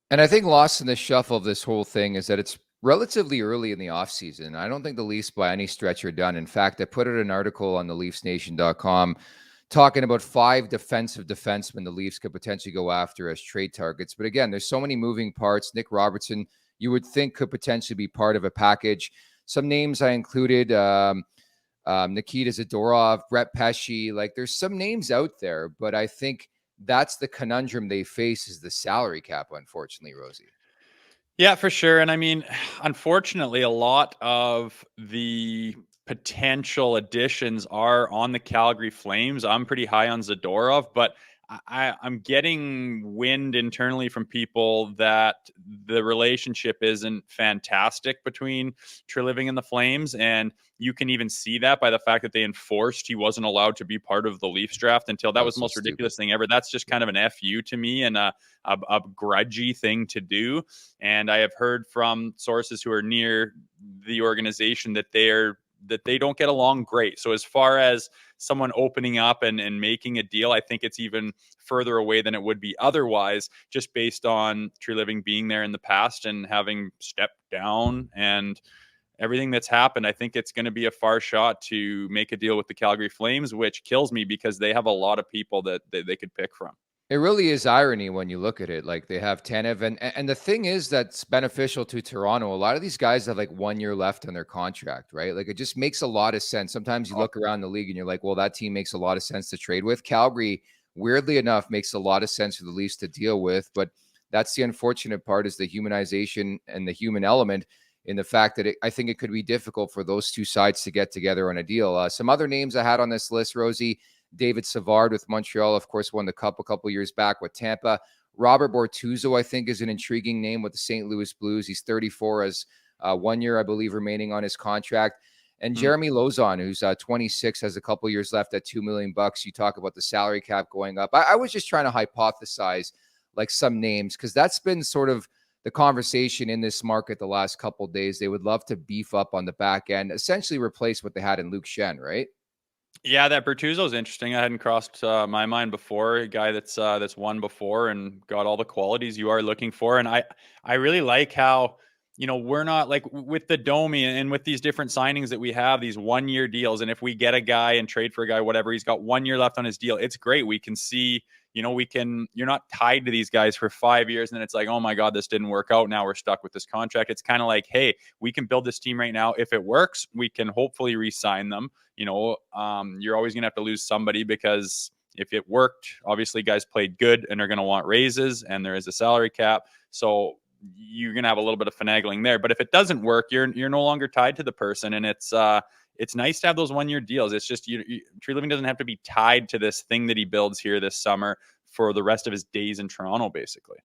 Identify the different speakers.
Speaker 1: And I think lost in the shuffle of this whole thing is that it's relatively early in the offseason. I don't think the Leafs by any stretch are done. In fact, I put out an article on the leafsnation.com talking about 5 defensive defensemen the Leafs could potentially go after as trade targets. But again, there's so many moving parts. Nick Robertson, you would think could potentially be part of a package. Some names I included, Nikita Zadorov, Brett Pesce. Like there's some names out there, but I think that's the conundrum they face is the salary cap, unfortunately, Rosie.
Speaker 2: Yeah, for sure. And I mean, unfortunately, a lot of the potential additions are on the Calgary Flames. I'm pretty high on Zadorov, but I'm getting wind internally from people that the relationship isn't fantastic between Treliving and the Flames. And you can even see that by the fact that they enforced he wasn't allowed to be part of the Leafs draft until that was
Speaker 1: That's
Speaker 2: the
Speaker 1: so
Speaker 2: most
Speaker 1: stupid.
Speaker 2: ridiculous thing ever. That's just kind of an FU to me and a grudgy thing to do. And I have heard from sources who are near the organization that they don't get along great. So as far as someone opening up and making a deal, I think it's even further away than it would be otherwise, just based on Treliving being there in the past and having stepped down and everything that's happened. I think it's going to be a far shot to make a deal with the Calgary Flames, which kills me because they have a lot of people that they could pick from.
Speaker 1: It really is irony when you look at it. Like they have Tanev, and the thing is that's beneficial to Toronto. A lot of these guys have like 1 year left on their contract, right? Like it just makes a lot of sense. Sometimes you look around the league and you're like, well, that team makes a lot of sense to trade with. Calgary, weirdly enough, makes a lot of sense for the Leafs to deal with, but that's the unfortunate part is the humanization and the human element in the fact that I think it could be difficult for those two sides to get together on a deal. Some other names I had on this list, Rosie. David Savard with Montreal, of course, won the Cup a couple years back with Tampa. Robert Bortuzzo, I think, is an intriguing name with the St. Louis Blues. He's 34, has 1 year, I believe, remaining on his contract. And
Speaker 2: Hmm.
Speaker 1: Jeremy Lozon, who's 26, has a couple years left at $2 million. You talk about the salary cap going up. I was just trying to hypothesize like some names because that's been sort of the conversation in this market the last couple of days. They would love to beef up on the back end, essentially replace what they had in Luke Shen, right?
Speaker 2: Yeah, that Bertuzzo is interesting. I hadn't crossed my mind before. A guy that's won before and got all the qualities you are looking for. And I really like how we're not like with the Domi and with these different signings that we have these 1 year deals. And if we get a guy and trade for a guy, whatever, he's got 1 year left on his deal. It's great. We can see. You're not tied to these guys for 5 years, and then it's like, oh my God, this didn't work out. Now we're stuck with this contract. It's kind of like, hey, we can build this team right now. If it works, we can hopefully re-sign them. You're always going to have to lose somebody because if it worked, obviously guys played good and they're going to want raises and there is a salary cap. So you're going to have a little bit of finagling there. But if it doesn't work, you're no longer tied to the person. And it's nice to have those 1 year deals. It's just Treliving doesn't have to be tied to this thing that he builds here this summer for the rest of his days in Toronto, basically.